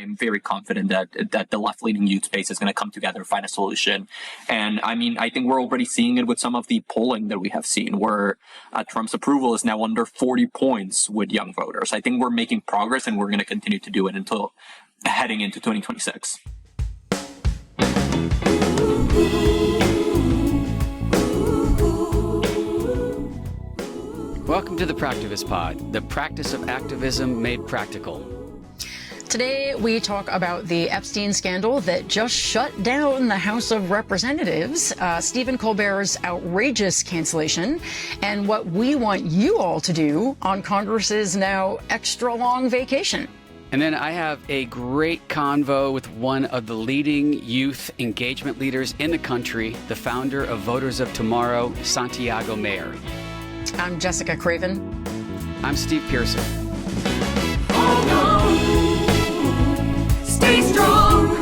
am very confident that the left-leaning youth space is going to come together, find a solution. And I mean, I think we're already seeing it with some of the polling that we have seen, where Trump's approval is now under 40 points with young voters. I think we're making progress, and we're going to continue to do it until heading into 2026. Welcome to the Practivist Pod, the practice of activism made practical. Today, we talk about the Epstein scandal that just shut down the House of Representatives, Stephen Colbert's outrageous cancellation, and what we want you all to do on Congress's now extra long vacation. And then I have a great convo with one of the leading youth engagement leaders in the country, the founder of Voters of Tomorrow, Santiago Mayer. I'm Jessica Craven. I'm Steve Pearson. Hold on. Stay strong.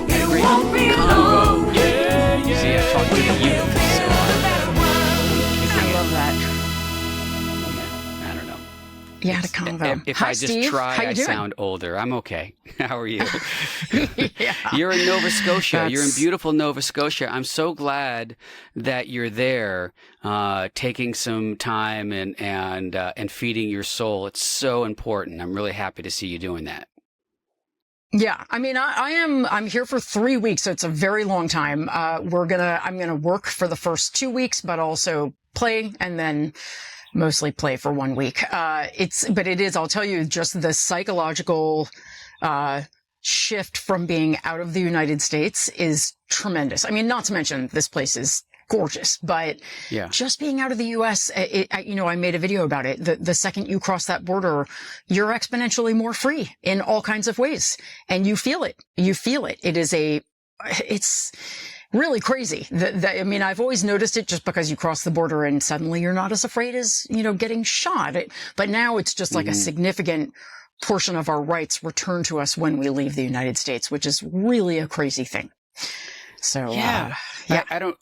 It won't be long. Yeah. See, I talked to the youth. I love that. Yeah, I don't know. You had a convo. If Hi, I just Steve. try, How you I doing? sound older. I'm okay. How are you? Yeah. You're in Nova Scotia. You're in beautiful Nova Scotia. I'm so glad that you're there, taking some time and feeding your soul. It's so important. I'm really happy to see you doing that. Yeah, I mean, I'm here for 3 weeks, so it's a very long time. I'm gonna work for the first 2 weeks, but also play, and then mostly play for 1 week. But it is, I'll tell you, just the psychological, shift from being out of the United States is tremendous. I mean, not to mention this place is gorgeous, but just being out of the U.S., I made a video about it. The second you cross that border, you're exponentially more free in all kinds of ways, and you feel it. It's really crazy. I mean, I've always noticed it just because you cross the border and suddenly you're not as afraid as, getting shot. But now it's just like a significant portion of our rights return to us when we leave the United States, which is really a crazy thing. So, yeah.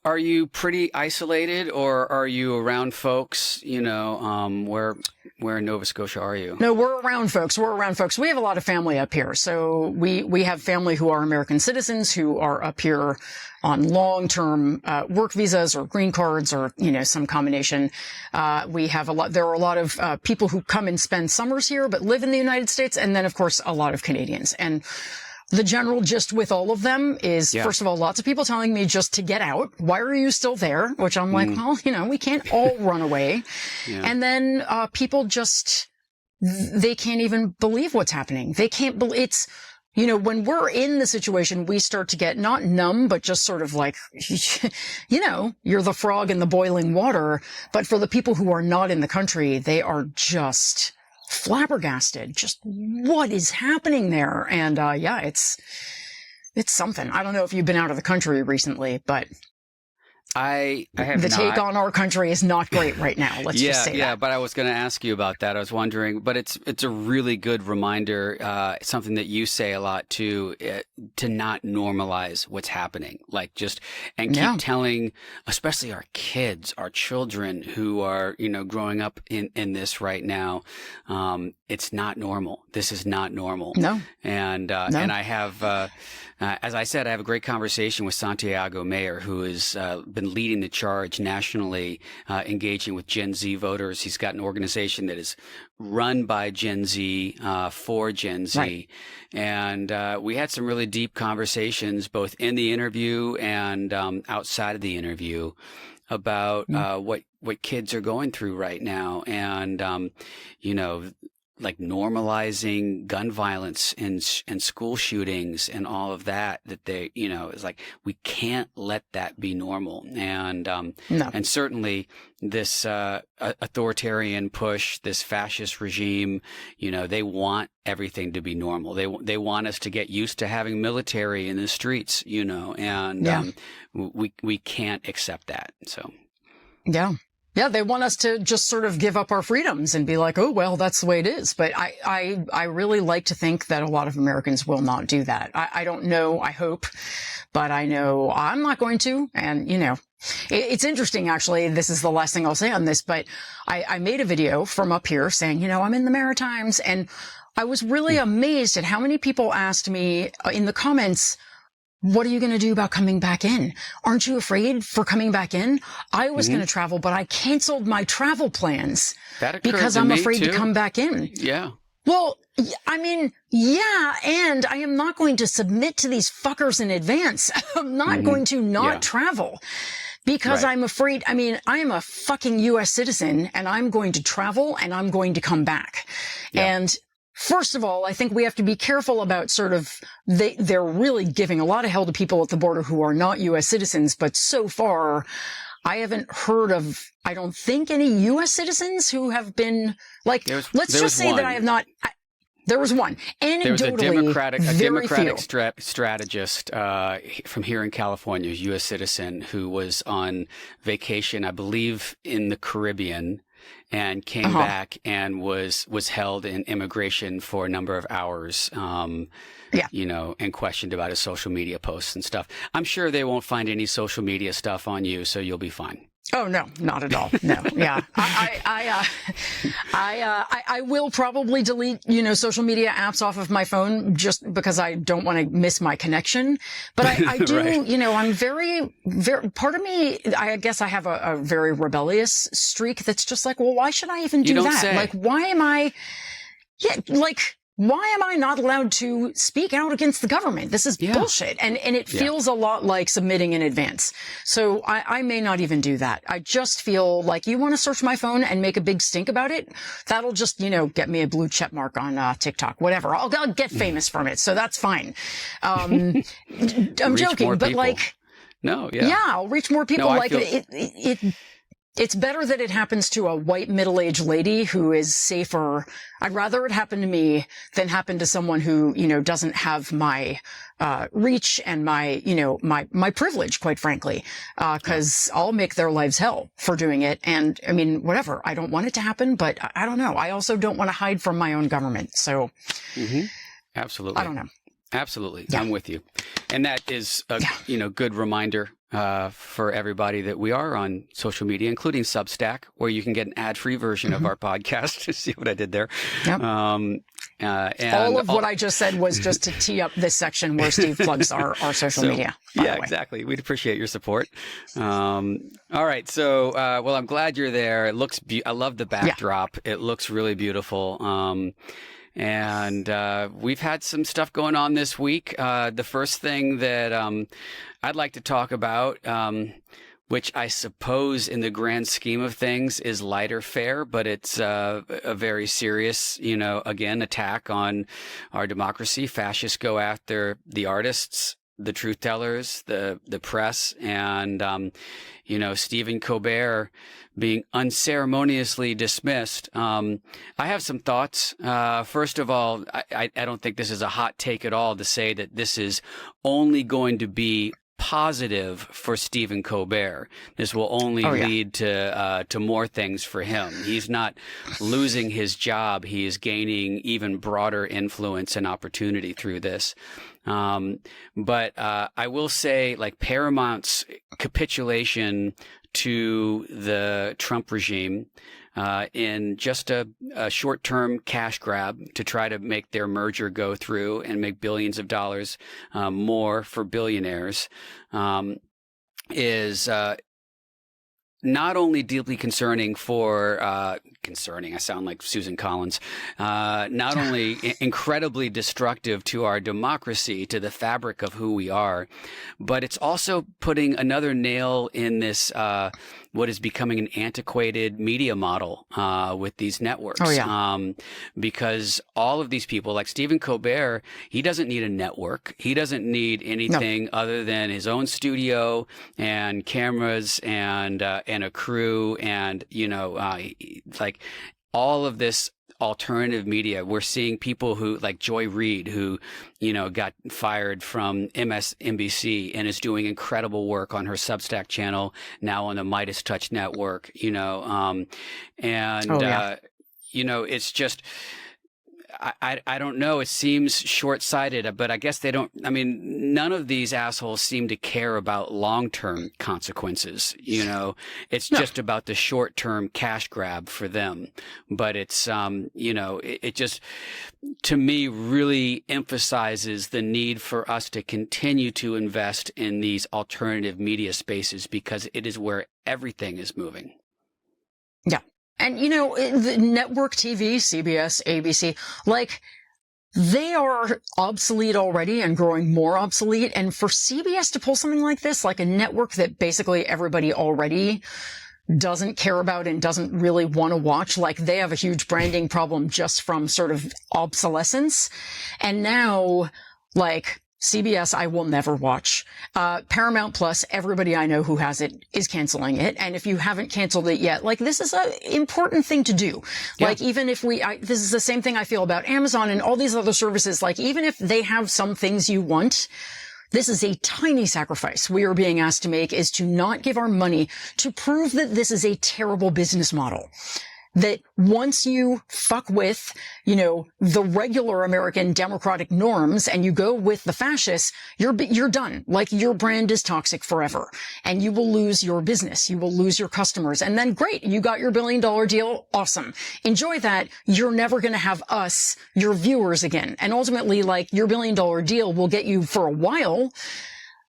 Are you pretty isolated, or are you around folks, where in Nova Scotia are you? No, we're around folks. We have a lot of family up here. So we have family who are American citizens who are up here on long-term work visas or green cards or, some combination. There are a lot of people who come and spend summers here but live in the United States. And then, of course, a lot of Canadians. And the general gist with all of them is, first of all, lots of people telling me just to get out. Why are you still there? Which I'm like, well, we can't all run away. Yeah. And then people just, they can't even believe what's happening. They can't believe it's, when we're in the situation, we start to get not numb, but just sort of like, you're the frog in the boiling water. But for the people who are not in the country, they are just flabbergasted. Just what is happening there? And it's something. I don't know if you've been out of the country recently, but I have the not. take on our country is not great right now. Let's just say that. Yeah, but I was going to ask you about that. I was wondering, but it's a really good reminder, something that you say a lot too, to not normalize what's happening. Like keep telling, especially our kids, our children who are, growing up in this right now. It's not normal. This is not normal. No. And I have, as I said, I have a great conversation with Santiago Mayer, who has been leading the charge nationally, engaging with Gen Z voters. He's got an organization that is run by Gen Z, for Gen Z. Right. And we had some really deep conversations, both in the interview and outside of the interview, about what kids are going through right now. And, like normalizing gun violence and school shootings and all of that they, it's like, we can't let that be normal. And, and certainly this, authoritarian push, this fascist regime, they want everything to be normal. They want us to get used to having military in the streets, and, we can't accept that. So. Yeah. Yeah, they want us to just sort of give up our freedoms and be like, oh, well, that's the way it is. But I really like to think that a lot of Americans will not do that. I don't know. I hope. But I know I'm not going to. And, it's interesting, actually. This is the last thing I'll say on this. But I made a video from up here saying, I'm in the Maritimes. And I was really amazed at how many people asked me in the comments, what are you going to do about coming back in? Aren't you afraid for coming back in? I was going to travel, but I canceled my travel plans because I'm afraid to come back in. Yeah. Well, I mean, yeah, and I am not going to submit to these fuckers in advance. I'm not going to not travel because I'm afraid. I mean, I am a fucking U.S. citizen and I'm going to travel and I'm going to come back. Yeah. And first of all, I think we have to be careful about sort of, they're really giving a lot of hell to people at the border who are not U.S. citizens, but so far, I haven't heard of, I don't think, any U.S. citizens who have been, like, let's just say that I have not, there was one. Anecdotally, there was a Democratic strategist from here in California, a U.S. citizen, who was on vacation, I believe, in the Caribbean, and came back and was held in immigration for a number of hours, you know, and questioned about his social media posts and stuff. I'm sure they won't find any social media stuff on you, so you'll be fine. Oh, no, not at all. No. Yeah. I will probably delete, you know, social media apps off of my phone just because I don't want to miss my connection. But I do, you know, I'm very, part of me, I guess I have a very rebellious streak that's just like, well, why should I even do that? Say. Like, why am I not allowed to speak out against the government? This is bullshit. And it feels a lot like submitting in advance. So I may not even do that. I just feel like you want to search my phone and make a big stink about it. That'll just, you know, get me a blue check mark on TikTok, whatever. I'll get famous from it. So that's fine. I'm joking, but like, I'll reach more people. No, like it's better that it happens to a white middle-aged lady who is safer. I'd rather it happen to me than happen to someone who, you know, doesn't have my reach and my, you know, my privilege, quite frankly, because I'll make their lives hell for doing it. And I mean, whatever. I don't want it to happen, but I don't know. I also don't want to hide from my own government. So, absolutely, I don't know. Absolutely, I'm with you, and that is a you know, good reminder for everybody that we are on social media, including Substack, where you can get an ad-free version of our podcast. See what I did there? Yep. And all of what I just said was just to tee up this section where Steve plugs our social media. Yeah, exactly. We'd appreciate your support. All right. So, well, I'm glad you're there. It looks, I love the backdrop. It looks really beautiful. And we've had some stuff going on this week. The first thing that I'd like to talk about, which I suppose in the grand scheme of things is lighter fare, but it's a very serious, you know, again, attack on our democracy. Fascists go after the artists, the truth tellers, the press, and, you know, Stephen Colbert being unceremoniously dismissed. I have some thoughts. First of all, I don't think this is a hot take at all to say that this is only going to be positive for Stephen Colbert. This will only lead to more things for him. He's not losing his job. He is gaining even broader influence and opportunity through this. But I will say, like, Paramount's capitulation to the Trump regime in just a short-term cash grab to try to make their merger go through and make billions of dollars more for billionaires is not only deeply concerning for concerning, I sound like Susan Collins, not only incredibly destructive to our democracy, to the fabric of who we are, but it's also putting another nail in this what is becoming an antiquated media model with these networks. Because all of these people, like Stephen Colbert, he doesn't need a network. He doesn't need anything other than his own studio and cameras and a crew and, you know, like all of this alternative media. We're seeing people who, like Joy Reid, who, you know, got fired from MSNBC and is doing incredible work on her Substack channel now on the Midas Touch network, you know, you know, it's just, I don't know. It seems short-sighted, but I guess they don't. I mean, none of these assholes seem to care about long-term consequences. You know, it's just about the short-term cash grab for them. But it's, you know, it just, to me, really emphasizes the need for us to continue to invest in these alternative media spaces because it is where everything is moving. Yeah. And, you know, the network TV, CBS, ABC, like, they are obsolete already and growing more obsolete. And for CBS to pull something like this, like a network that basically everybody already doesn't care about and doesn't really want to watch, like they have a huge branding problem just from sort of obsolescence. And now, like, CBS, I will never watch. Paramount Plus, everybody I know who has it is canceling it. And if you haven't canceled it yet, like, this is an important thing to do. Yeah. Like, even if this is the same thing I feel about Amazon and all these other services. Like, even if they have some things you want, this is a tiny sacrifice we are being asked to make, is to not give our money to prove that this is a terrible business model. That once you fuck with, you know, the regular American democratic norms and you go with the fascists, you're done. Like, your brand is toxic forever and you will lose your business. You will lose your customers. And then great, you got your $1 billion deal. Awesome. Enjoy that. You're never going to have us, your viewers, again. And ultimately, like, your $1 billion deal will get you for a while,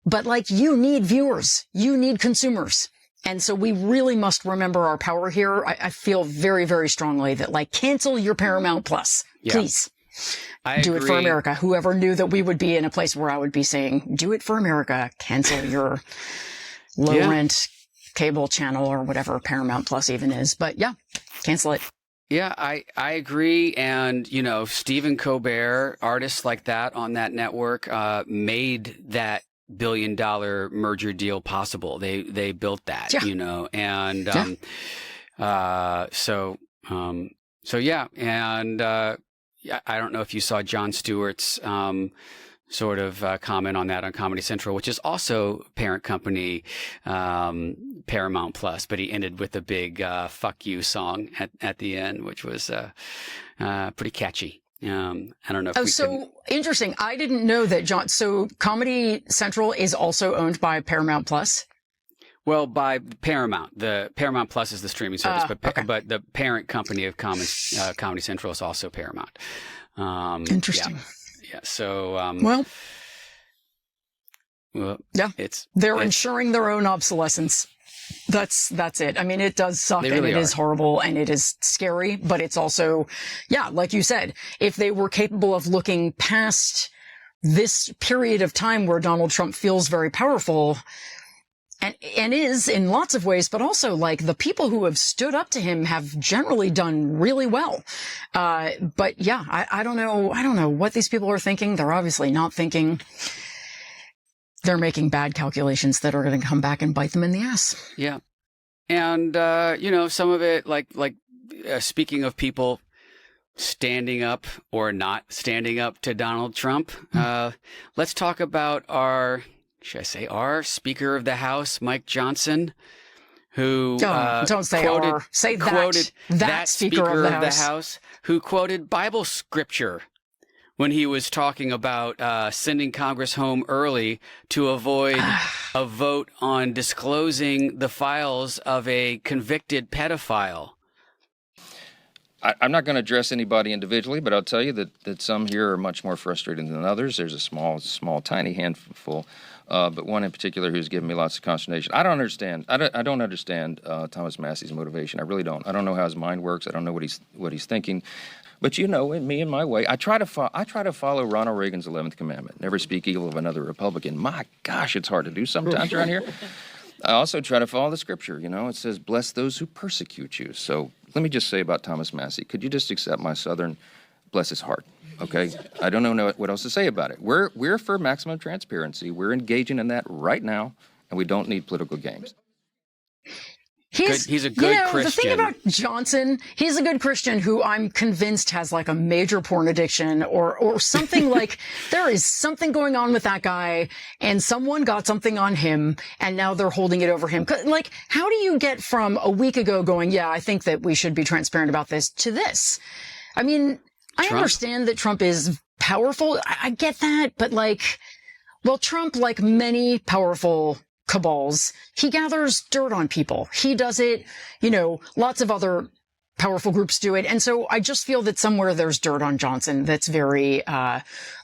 but like, you need viewers. You need consumers. And so we really must remember our power here. I feel very, very strongly that, like, cancel your Paramount Plus, please. Do it for America. Whoever knew that we would be in a place where I would be saying, do it for America, cancel your low rent cable channel or whatever Paramount Plus even is. But yeah, cancel it. Yeah, I agree. And, you know, Stephen Colbert, artists like that on that network, made that $1 billion merger deal possible. They built that, you know, and, so yeah. And, I don't know if you saw Jon Stewart's, sort of, comment on that on Comedy Central, which is also parent company, Paramount Plus, but he ended with a big, fuck you song at the end, which was, pretty catchy. I don't know if interesting. I didn't know that, so Comedy Central is also owned by Paramount Plus? Well, by Paramount. The Paramount Plus is the streaming service, but the parent company of Comedy Central is also Paramount. Interesting. Yeah. So, they're ensuring their own obsolescence. That's it. I mean, it does suck and it is horrible and it is scary, but it's also, like you said, if they were capable of looking past this period of time where Donald Trump feels very powerful and is in lots of ways, but also, like, the people who have stood up to him have generally done really well. But yeah, I don't know what these people are thinking. They're obviously not thinking. They're making bad calculations that are going to come back and bite them in the ass. Yeah. And, you know, some of it, like speaking of people standing up or not standing up to Donald Trump, let's talk about our Speaker of the House, Mike Johnson, who don't say quoted, say that. Quoted that Speaker of the House, who quoted Bible scripture when he was talking about sending Congress home early to avoid a vote on disclosing the files of a convicted pedophile. I'm not going to address anybody individually, but I'll tell you that some here are much more frustrated than others. There's a small, tiny handful, but one in particular who's given me lots of consternation. I don't understand Thomas Massey's motivation. I really don't. I don't know how his mind works. I don't know what he's thinking. But, you know, in my way, I try to follow Ronald Reagan's 11th commandment: never speak evil of another Republican. My gosh, it's hard to do sometimes around here. I also try to follow the scripture. You know, it says, bless those who persecute you. So let me just say about Thomas Massey, could you just accept my Southern, bless his heart, okay? I don't know what else to say about it. We're for maximum transparency. We're engaging in that right now, and we don't need political games. He's a good Christian. The thing about Johnson, he's a good Christian who I'm convinced has like a major porn addiction or something. Like, there is something going on with that guy and someone got something on him and now they're holding it over him. Like, how do you get from a week ago going, I think that we should be transparent about this, to this? I mean, I understand that Trump is powerful. I get that. But Trump, like many powerful cabals, he gathers dirt on people. He does it, lots of other powerful groups do it. And so I just feel that somewhere there's dirt on Johnson that's very,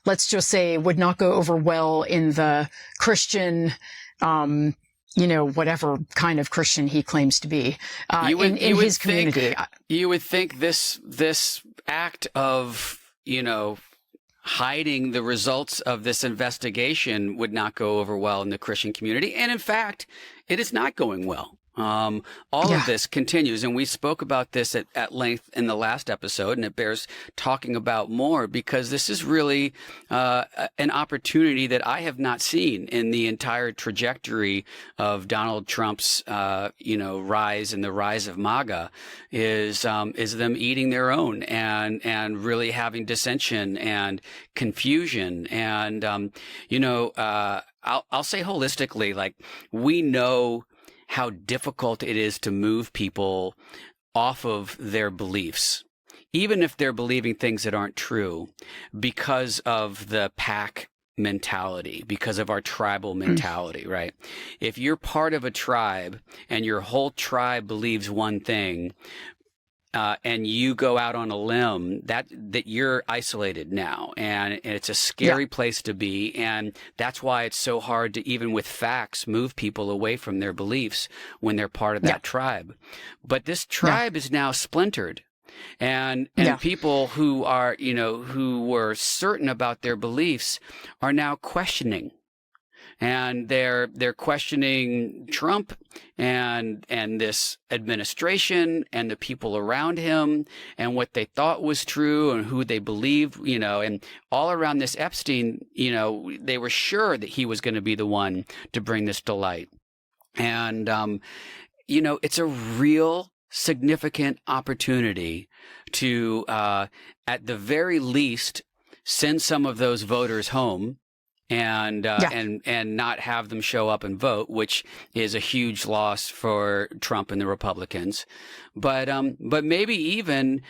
let's just say, would not go over well in the Christian, whatever kind of Christian he claims to be, in his community. You would think this act of, hiding the results of this investigation would not go over well in the Christian community. And in fact, it is not going well. All of this continues, and we spoke about this at length in the last episode, and it bears talking about more because this is really an opportunity that I have not seen in the entire trajectory of Donald Trump's, rise and the rise of MAGA is them eating their own and really having dissension and confusion. And, I'll say holistically, we know how difficult it is to move people off of their beliefs, even if they're believing things that aren't true, because of the pack mentality, because of our tribal mentality, right? If you're part of a tribe and your whole tribe believes one thing, and you go out on a limb, that you're isolated now, and it's a scary place to be, and that's why it's so hard to, even with facts, move people away from their beliefs when they're part of that tribe. But this tribe is now splintered, and people who are, who were certain about their beliefs are now questioning. And they're questioning Trump and this administration and the people around him and what they thought was true and who they believed, and all around this Epstein, they were sure that he was going to be the one to bring this to light. And, it's a real significant opportunity to, at the very least, send some of those voters home. And not have them show up and vote, which is a huge loss for Trump and the Republicans. But maybe even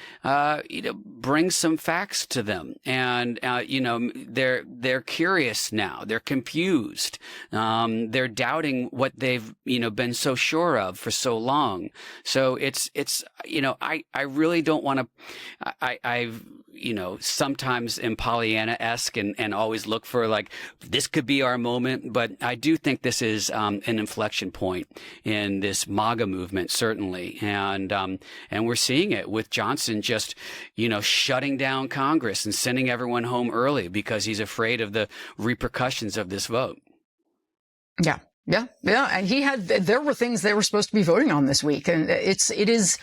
bring some facts to them, and they're curious now, they're confused, they're doubting what they've been so sure of for so long. So it's I really don't want to. I've sometimes am Pollyanna-esque and always look for this could be our moment. But I do think this is an inflection point in this MAGA movement, certainly. And we're seeing it with Johnson just, shutting down Congress and sending everyone home early because he's afraid of the repercussions of this vote. Yeah. And there were things they were supposed to be voting on this week. And it is,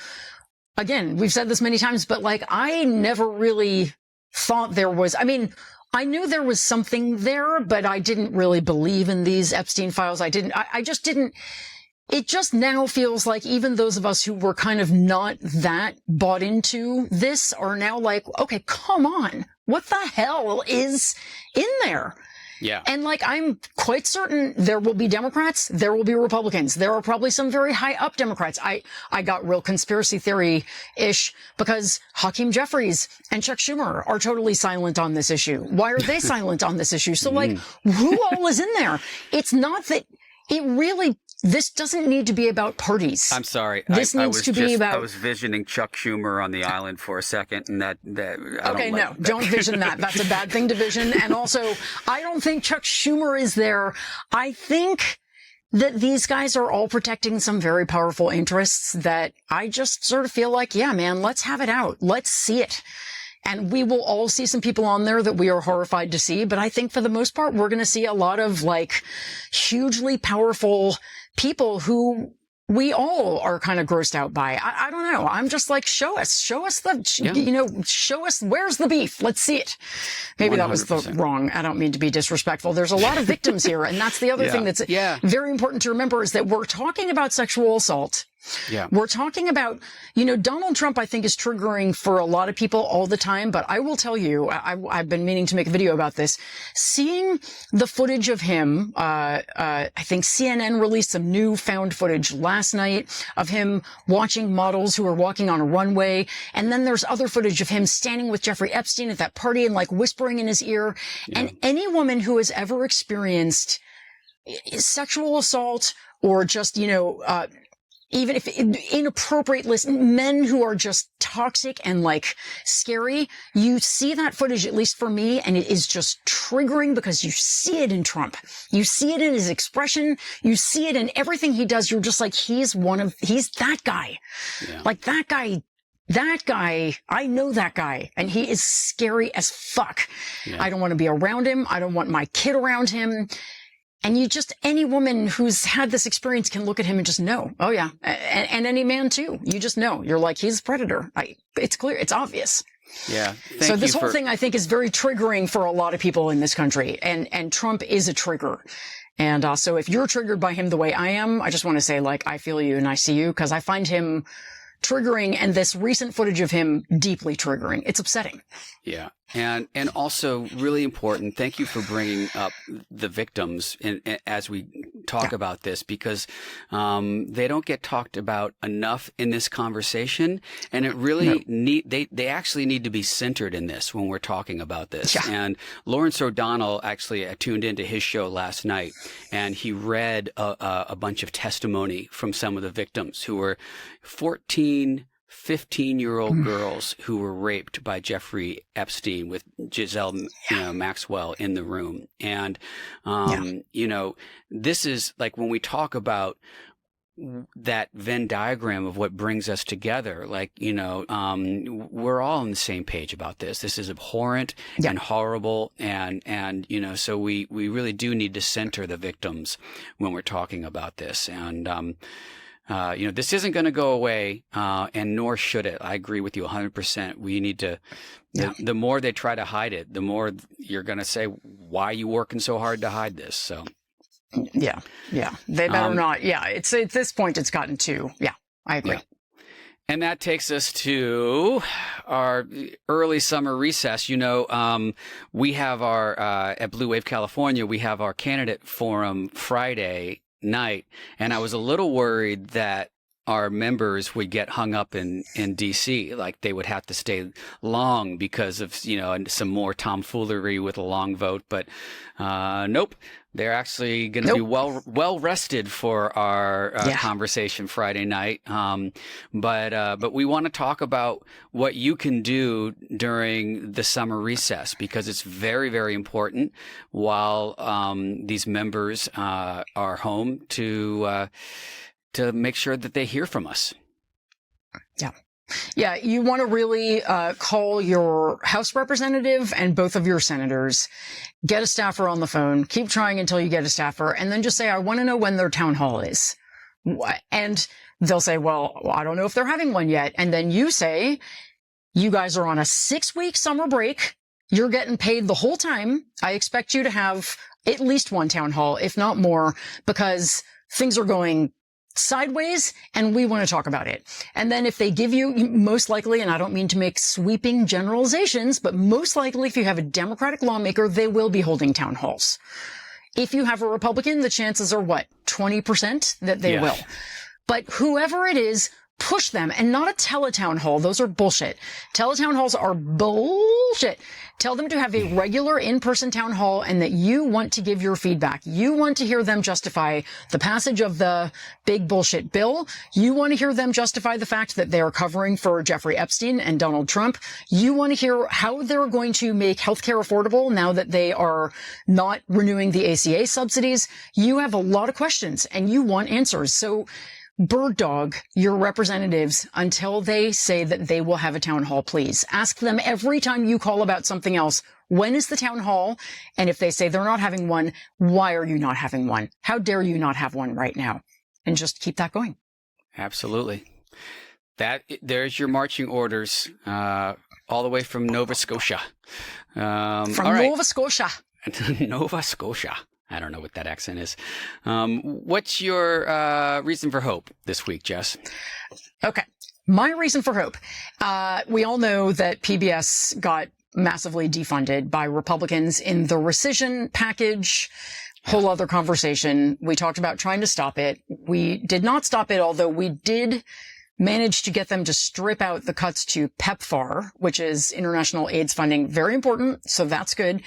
again, we've said this many times, but I never really thought there was, I knew there was something there, but I didn't really believe in these Epstein files. I just didn't. It just now feels like even those of us who were kind of not that bought into this are now okay, come on. What the hell is in there? Yeah. And I'm quite certain there will be Democrats, there will be Republicans. There are probably some very high up Democrats. I got real conspiracy theory-ish because Hakeem Jeffries and Chuck Schumer are totally silent on this issue. Why are they silent on this issue? So who all is in there? It's not that it really, this doesn't need to be about parties. I'm sorry. This needs to be about. I was visioning Chuck Schumer on the island for a second, and don't vision that. That's a bad thing to vision. And also, I don't think Chuck Schumer is there. I think that these guys are all protecting some very powerful interests that I just sort of feel yeah, man, let's have it out. Let's see it. And we will all see some people on there that we are horrified to see. But I think for the most part, we're going to see a lot of hugely powerful people who we all are kind of grossed out by. I don't know. I'm just show us where's the beef? Let's see it. Maybe 100%. That was the wrong. I don't mean to be disrespectful. There's a lot of victims here. And that's the other thing that's very important to remember is that we're talking about sexual assault Yeah. We're talking about, Donald Trump, I think, is triggering for a lot of people all the time. But I will tell you, I've been meaning to make a video about this. Seeing the footage of him, I think CNN released some new found footage last night of him watching models who are walking on a runway. And then there's other footage of him standing with Jeffrey Epstein at that party and like whispering in his ear. Yeah. And any woman who has ever experienced sexual assault or just, even if inappropriate men who are just toxic and like scary, you see that footage, at least for me, and it is just triggering because you see it in Trump. You see it in his expression. You see it in everything he does. You're just like, he's that guy. Yeah. Like that guy, I know that guy, and he is scary as fuck. Yeah. I don't want to be around him. I don't want my kid around him. And any woman who's had this experience can look at him and just know. Oh yeah. And any man too. You just know. You're like, he's a predator. It's clear. It's obvious. Yeah. So this whole thing, I think, is very triggering for a lot of people in this country. And Trump is a trigger. And so if you're triggered by him the way I am, I just want to say, like, I feel you and I see you, because I find him triggering, and this recent footage of him deeply triggering. It's upsetting. Yeah. And also really important. Thank you for bringing up the victims as we talk about this, because they don't get talked about enough in this conversation, and it really they actually need to be centered in this when we're talking about this. Yeah. And Lawrence O'Donnell actually tuned into his show last night, and he read a bunch of testimony from some of the victims who were 14, 15-year-old girls who were raped by Jeffrey Epstein with Giselle Maxwell in the room. And, this is like when we talk about that Venn diagram of what brings us together, like, we're all on the same page about this. This is abhorrent and horrible. And, so we really do need to center the victims when we're talking about this. And, this isn't going to go away, and nor should it. I agree with you 100%. We need to, the more they try to hide it, the more you're going to say, why are you working so hard to hide this? So. Yeah. They better not. Yeah. It's at this point, it's gotten to, I agree. Yeah. And that takes us to our early summer recess. We have at Blue Wave California, we have our candidate forum Friday night, and I was a little worried that our members would get hung up in DC, like they would have to stay long because of some more tomfoolery with a long vote. But nope, they're actually going to be well rested for our conversation Friday night. But we want to talk about what you can do during the summer recess, because it's very, very important while these members are home to make sure that they hear from us. Yeah, you want to really call your House representative and both of your senators, get a staffer on the phone, keep trying until you get a staffer, and then just say, I want to know when their town hall is. And they'll say, well, I don't know if they're having one yet. And then you say, you guys are on a 6-week summer break. You're getting paid the whole time. I expect you to have at least one town hall, if not more, because things are going sideways and we want to talk about it. And then if they give you, most likely, and I don't mean to make sweeping generalizations, but most likely if you have a Democratic lawmaker, they will be holding town halls. If you have a Republican, the chances are 20% that they will. But whoever it is, push them, and not a teletown hall. Those are bullshit. Teletown halls are bullshit. Tell them to have a regular in-person town hall and that you want to give your feedback. You want to hear them justify the passage of the big bullshit bill. You want to hear them justify the fact that they are covering for Jeffrey Epstein and Donald Trump. You want to hear how they're going to make healthcare affordable now that they are not renewing the ACA subsidies. You have a lot of questions and you want answers. So bird dog your representatives until they say that they will have a town hall, please. Ask them every time you call about something else, when is the town hall? And if they say they're not having one, why are you not having one? How dare you not have one right now? And just keep that going. Absolutely. There's your marching orders, all the way from Nova Scotia. Nova Scotia. Nova Scotia. I don't know what that accent is. What's your reason for hope this week, Jess? Okay. My reason for hope. We all know that PBS got massively defunded by Republicans in the rescission package. Whole other conversation. We talked about trying to stop it. We did not stop it, although we did manage to get them to strip out the cuts to PEPFAR, which is international AIDS funding. Very important. So that's good.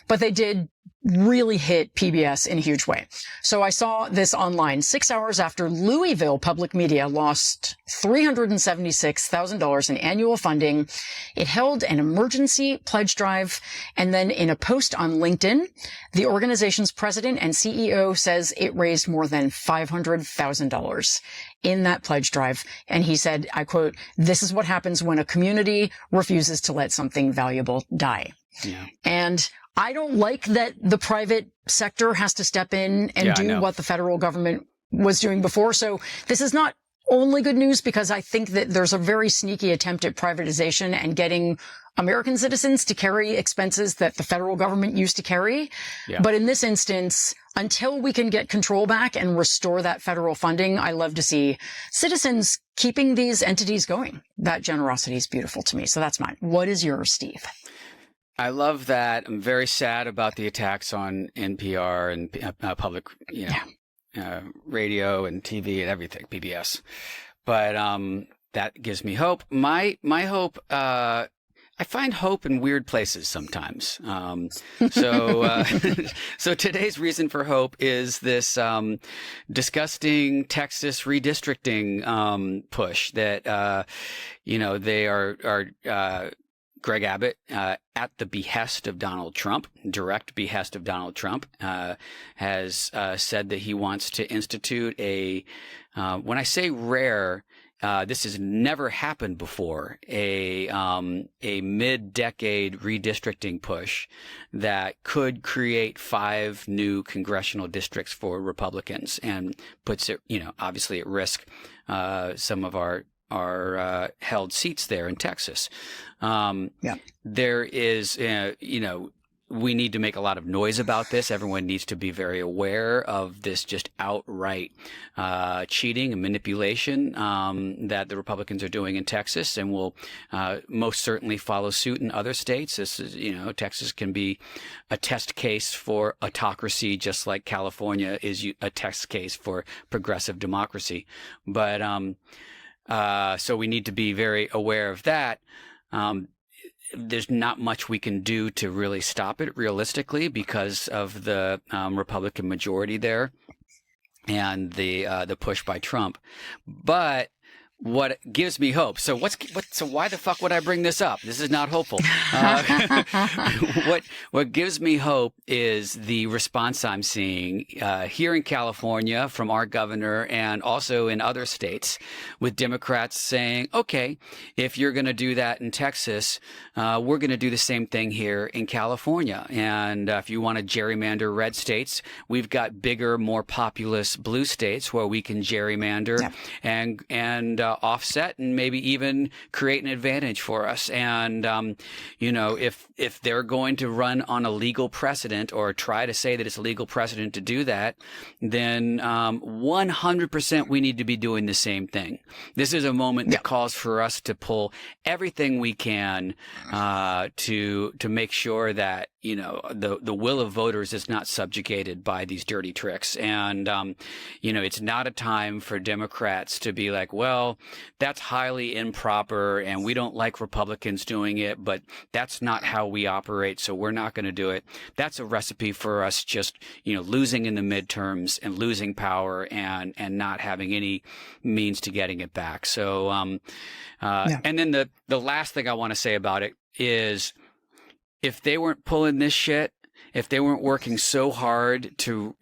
But they did really hit PBS in a huge way. So I saw this online 6 hours after Louisville Public Media lost $376,000 in annual funding. It held an emergency pledge drive. And then in a post on LinkedIn, the organization's president and CEO says it raised more than $500,000 in that pledge drive. And he said, I quote, "This is what happens when a community refuses to let something valuable die." Yeah. And I don't like that the private sector has to step in and do what the federal government was doing before. So this is not only good news because I think that there's a very sneaky attempt at privatization and getting American citizens to carry expenses that the federal government used to carry. Yeah. But in this instance, until we can get control back and restore that federal funding, I love to see citizens keeping these entities going. That generosity is beautiful to me. So that's mine. What is yours, Steve? I love that. I'm very sad about the attacks on NPR and public, radio and TV and everything, PBS. But that gives me hope. My hope. I find hope in weird places sometimes. So today's reason for hope is this disgusting Texas redistricting push that they are. Greg Abbott, at the behest of Donald Trump, direct behest of Donald Trump, has said that he wants to institute when I say rare, this has never happened before, a mid-decade redistricting push that could create 5 new congressional districts for Republicans and puts it, obviously at risk some of our held seats there in Texas. There is, we need to make a lot of noise about this. Everyone needs to be very aware of this just outright cheating and manipulation that the Republicans are doing in Texas, and will most certainly follow suit in other states. This is, Texas can be a test case for autocracy, just like California is a test case for progressive democracy. But so we need to be very aware of that. There's not much we can do to really stop it realistically because of the Republican majority there and the push by Trump. But what gives me hope? So so why the fuck would I bring this up? This is not hopeful. What gives me hope is the response I'm seeing here in California from our governor and also in other states, with Democrats saying, okay, if you're going to do that in Texas, we're going to do the same thing here in California. And if you want to gerrymander red states, we've got bigger, more populous blue states where we can gerrymander and offset and maybe even create an advantage for us. And, if they're going to run on a legal precedent or try to say that it's a legal precedent to do that, then 100% we need to be doing the same thing. This is a moment that calls for us to pull everything we can to make sure that the will of voters is not subjugated by these dirty tricks. And, it's not a time for Democrats to be like, well, that's highly improper and we don't like Republicans doing it, but that's not how we operate, so we're not going to do it. That's a recipe for us just, losing in the midterms and losing power and not having any means to getting it back. So, and then the last thing I want to say about it is, if they weren't pulling this shit, if they weren't working so hard to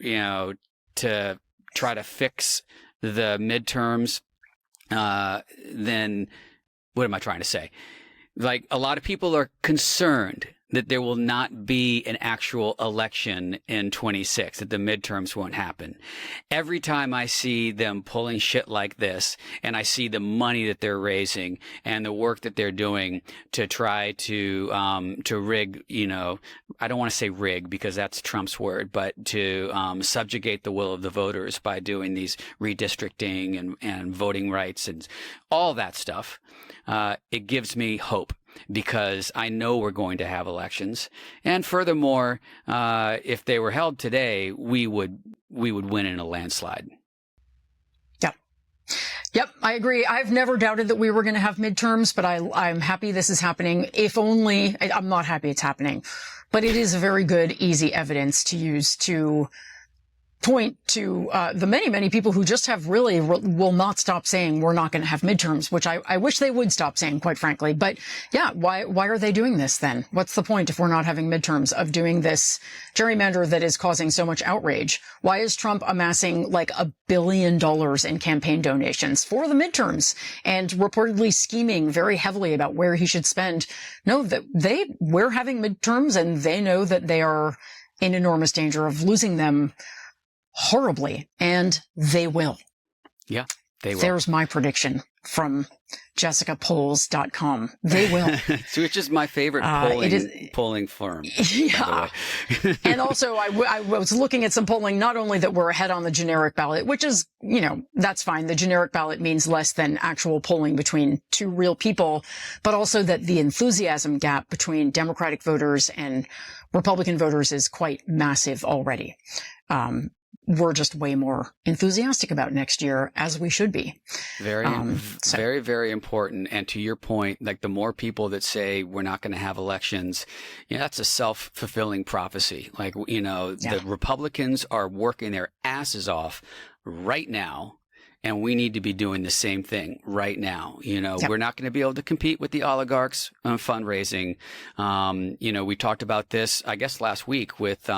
try to fix the midterms, then what am I trying to say? Like, a lot of people are concerned that there will not be an actual election in 26, that the midterms won't happen. Every time I see them pulling shit like this, and I see the money that they're raising and the work that they're doing to try to rig, I don't want to say rig because that's Trump's word, but to subjugate the will of the voters by doing these redistricting and voting rights and all that stuff, it gives me hope. Because I know we're going to have elections, and furthermore, if they were held today, we would win in a landslide. Yep, I agree. I've never doubted that we were going to have midterms, but I'm happy this is happening. If only, I'm not happy it's happening, but it is a very good, easy evidence to use to point to the many people who just have really will not stop saying we're not going to have midterms, which I wish they would stop saying, quite frankly. But yeah, why are they doing this then? What's the point if we're not having midterms of doing this gerrymander that is causing so much outrage? Why is Trump amassing like $1 billion in campaign donations for the midterms and reportedly scheming very heavily about where he should spend? No, we're having midterms and they know that they are in enormous danger of losing them horribly, and they will. Yeah, they will. There's my prediction from jessicapolls.com. They will. Which is my favorite polling firm. Yeah. And also, I was looking at some polling, not only that we're ahead on the generic ballot, which is, that's fine. The generic ballot means less than actual polling between two real people, but also that the enthusiasm gap between Democratic voters and Republican voters is quite massive already. We're just way more enthusiastic about next year, as we should be. Very, very important. And to your point, like the more people that say we're not going to have elections, that's a self-fulfilling prophecy. Like, the Republicans are working their asses off right now. And we need to be doing the same thing right now. We're not going to be able to compete with the oligarchs on fundraising. We talked about this, I guess, last week with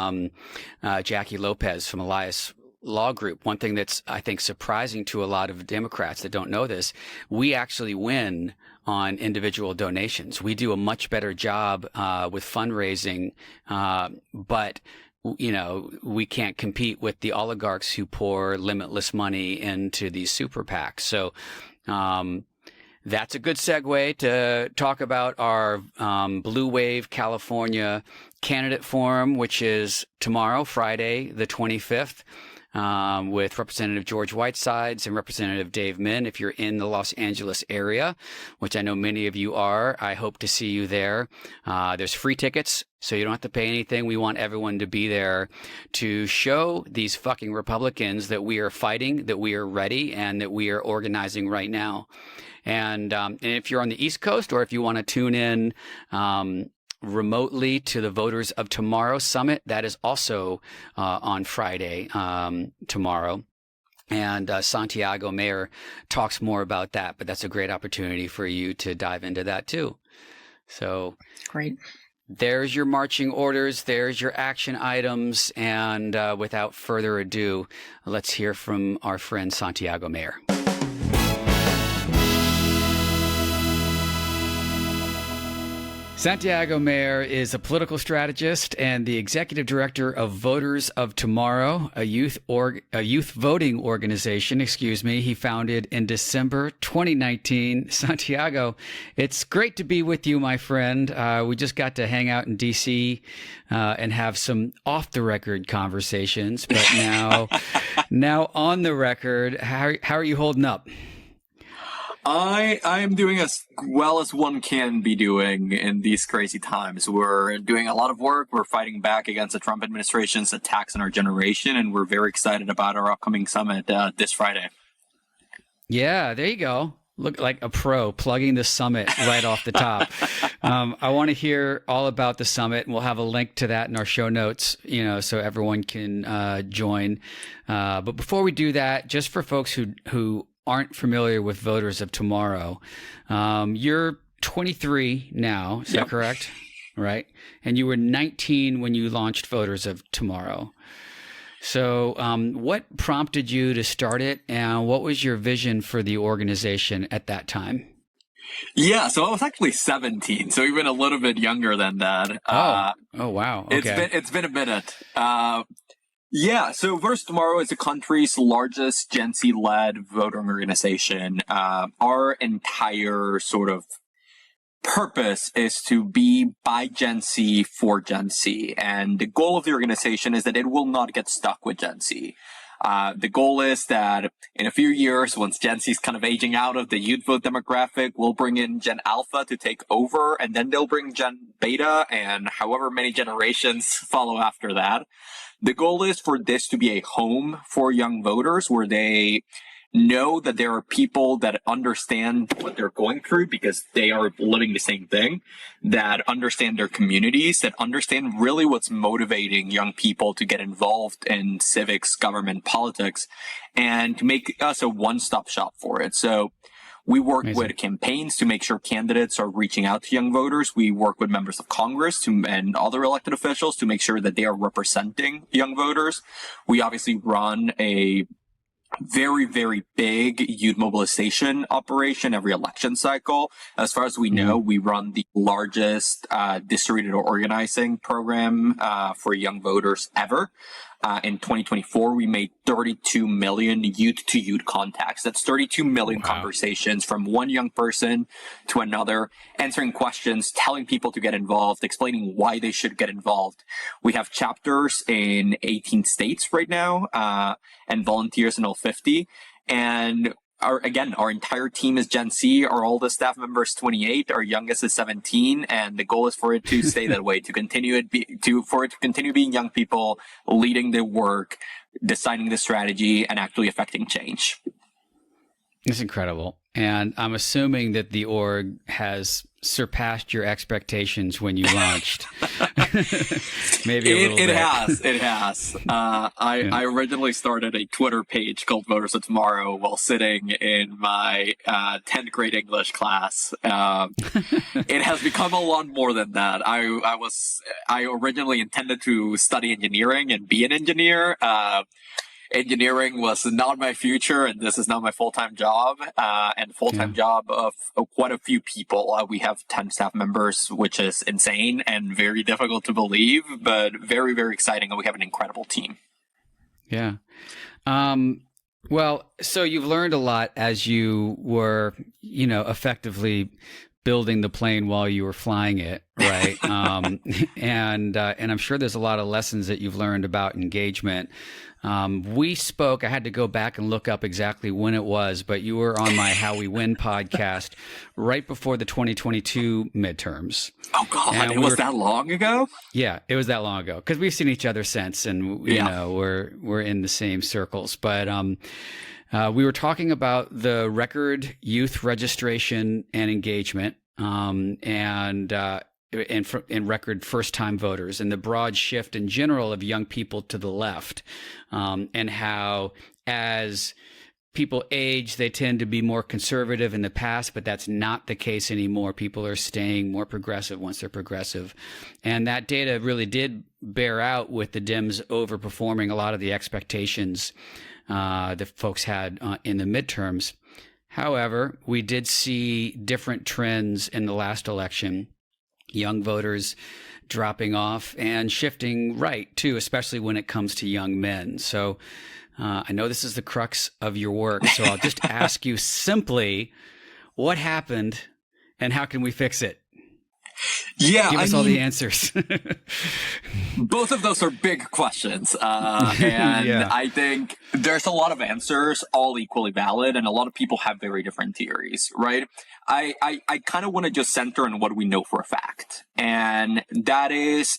Jackie Lopez from Elias Law Group. One thing that's, I think, surprising to a lot of Democrats that don't know this, we actually win on individual donations. We do a much better job with fundraising, but we can't compete with the oligarchs who pour limitless money into these super PACs. So that's a good segue to talk about our Blue Wave California Candidate Forum, which is tomorrow, Friday, the 25th. With Representative George Whitesides and Representative Dave Min. If you're in the Los Angeles area, which I know many of you are, I hope to see you there. There's free tickets, so you don't have to pay anything. We want everyone to be there to show these fucking Republicans that we are fighting, that we are ready, and that we are organizing right now. And if you're on the East Coast, or if you want to tune in remotely to the Voters of Tomorrow Summit, that is also on Friday, tomorrow. And Santiago Mayer talks more about that, but that's a great opportunity for you to dive into that too. So great. There's your marching orders. There's your action items. And without further ado, let's hear from our friend Santiago Mayer. Santiago Mayer is a political strategist and the executive director of Voters of Tomorrow, a youth voting organization, he founded in December 2019. Santiago, it's great to be with you, my friend. We just got to hang out in D.C. And have some off-the-record conversations, but now on the record, how are you holding up? I am doing as well as one can be doing in these crazy times. We're doing a lot of work. We're fighting back against the Trump administration's attacks on our generation, and we're very excited about our upcoming summit this Friday. Yeah, there you go. Look like a pro plugging the summit right off the top. I want to hear all about the summit, and we'll have a link to that in our show notes, so everyone can join. But before we do that, just for folks who aren't familiar with Voters of Tomorrow, you're 23 now, is that correct? Right. And you were 19 when you launched Voters of Tomorrow. So what prompted you to start it, and what was your vision for the organization at that time? Yeah, so I was actually 17, so even a little bit younger than that. Oh, wow. Okay. It's been a minute. Yeah, so Verse Tomorrow is the country's largest Gen Z-led voting organization. Our entire sort of purpose is to be by Gen Z for Gen Z. And the goal of the organization is that it will not get stuck with Gen Z. The goal is that in a few years, once Gen Z is kind of aging out of the youth vote demographic, we'll bring in Gen Alpha to take over, and then they'll bring Gen Beta and however many generations follow after that. The goal is for this to be a home for young voters where they know that there are people that understand what they're going through because they are living the same thing, that understand their communities, that understand really what's motivating young people to get involved in civics, government, politics, and to make us a one-stop shop for it. So we work with campaigns to make sure candidates are reaching out to young voters. We work with members of Congress and other elected officials to make sure that they are representing young voters. We obviously run a very, very big youth mobilization operation every election cycle. As far as we know, we run the largest distributed organizing program for young voters ever. In 2024, we made 32 million youth-to-youth contacts. That's 32 million conversations from one young person to another, answering questions, telling people to get involved, explaining why they should get involved. We have chapters in 18 states right now, and volunteers in all 50. And our entire team is Gen Z. Our oldest staff member is 28. Our youngest is 17. And the goal is for it to stay that way, to continue for it to continue being young people leading the work, deciding the strategy, and actually affecting change. It's incredible. And I'm assuming that the org has surpassed your expectations when you launched. Maybe a little bit. It has. I originally started a Twitter page called Voters of Tomorrow while sitting in my 10th grade English class. It has become a lot more than that. I originally intended to study engineering and be an engineer. Engineering was not my future, and this is now my full-time job, and full-time job of quite a few people. We have 10 staff members, which is insane and very difficult to believe, but very, very exciting, and we have an incredible team. Yeah. Well, so you've learned a lot as you were, effectively building the plane while you were flying it, right? And I'm sure there's a lot of lessons that you've learned about engagement. We spoke, I had to go back and look up exactly when it was, but you were on my How We Win podcast right before the 2022 midterms. Oh God, it was that long ago? Yeah, it was that long ago because we've seen each other since, and we're in the same circles. But we were talking about the record youth registration and engagement, and record first-time voters, and the broad shift in general of young people to the left, and how as people age, they tend to be more conservative in the past, but that's not the case anymore. People are staying more progressive once they're progressive. And that data really did bear out with the Dems overperforming a lot of the expectations that folks had in the midterms. However, we did see different trends in the last election. Young voters dropping off and shifting right, too, especially when it comes to young men. So I know this is the crux of your work, so I'll just ask you simply, what happened and how can we fix it? Yeah, Give us all the answers. Both of those are big questions. And I think there's a lot of answers, all equally valid, and a lot of people have very different theories, right? I kind of want to just center on what we know for a fact. And that is,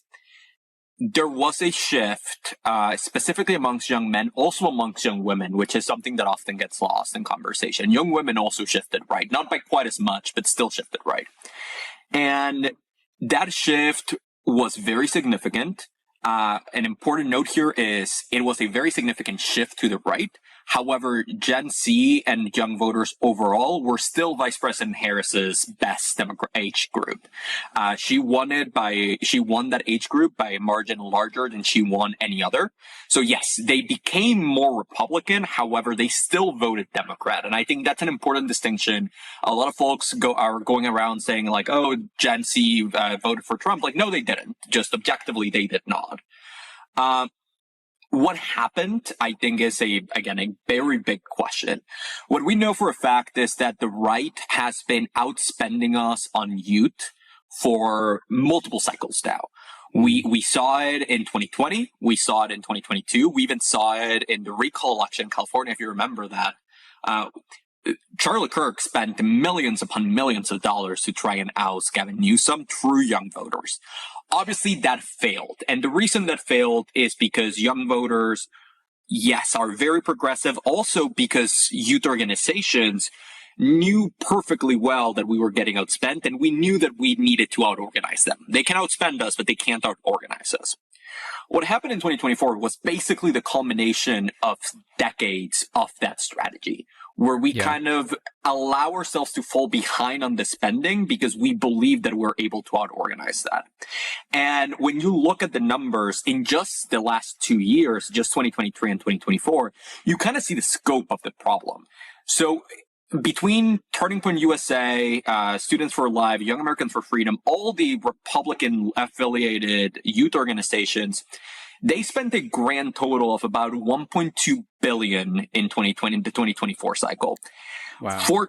there was a shift, specifically amongst young men, also amongst young women, which is something that often gets lost in conversation. Young women also shifted right, not by quite as much, but still shifted right. And that shift was very significant. An important note here is it was a very significant shift to the right, However, Gen Z and young voters overall were still Vice President Harris's best age group. She won that age group by a margin larger than she won any other. So yes, they became more Republican. However, they still voted Democrat. And I think that's an important distinction. A lot of folks are going around saying like, oh, Gen Z voted for Trump. Like, no, they didn't. Just objectively, they did not. What happened, I think, is a very big question. What we know for a fact is that the right has been outspending us on youth for multiple cycles now. We saw it in 2020. We saw it in 2022. We even saw it in the recall election in California, if you remember that. Charlie Kirk spent millions upon millions of dollars to try and oust Gavin Newsom through young voters. Obviously, that failed. And the reason that failed is because young voters, yes, are very progressive. Also because youth organizations knew perfectly well that we were getting outspent, and we knew that we needed to out-organize them. They can outspend us, but they can't out-organize us. What happened in 2024 was basically the culmination of decades of that strategy, where we kind of allow ourselves to fall behind on the spending because we believe that we're able to out-organize that. And when you look at the numbers in just the last 2 years, just 2023 and 2024, you kind of see the scope of the problem. So between Turning Point USA, Students for Life, Young Americans for Freedom, all the Republican-affiliated youth organizations, they spent a grand total of about $1.2 billion in 2020 the 2024 cycle. Wow.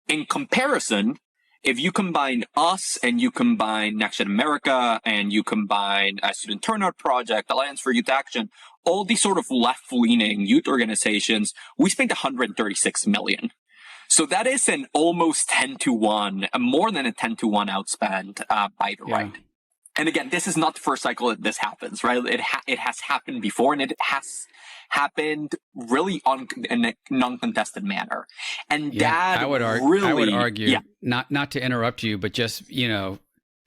In comparison, if you combine us and you combine Next Gen America and you combine Student Turnout Project, Alliance for Youth Action, all these sort of left-leaning youth organizations, we spent $136 million. So that is an almost 10-to-1, more than a 10-to-1 outspend by the right. And again, this is not the first cycle that this happens, right? It has happened before, and it has happened really in a non-contested manner. And that I would argue, not to interrupt you, but just,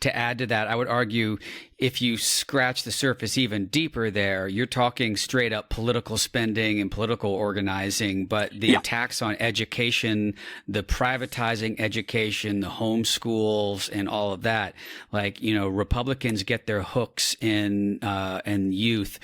to add to that, I would argue if you scratch the surface even deeper there, you're talking straight up political spending and political organizing, but the attacks on education, the privatizing education, the homeschools and all of that, Republicans get their hooks in youth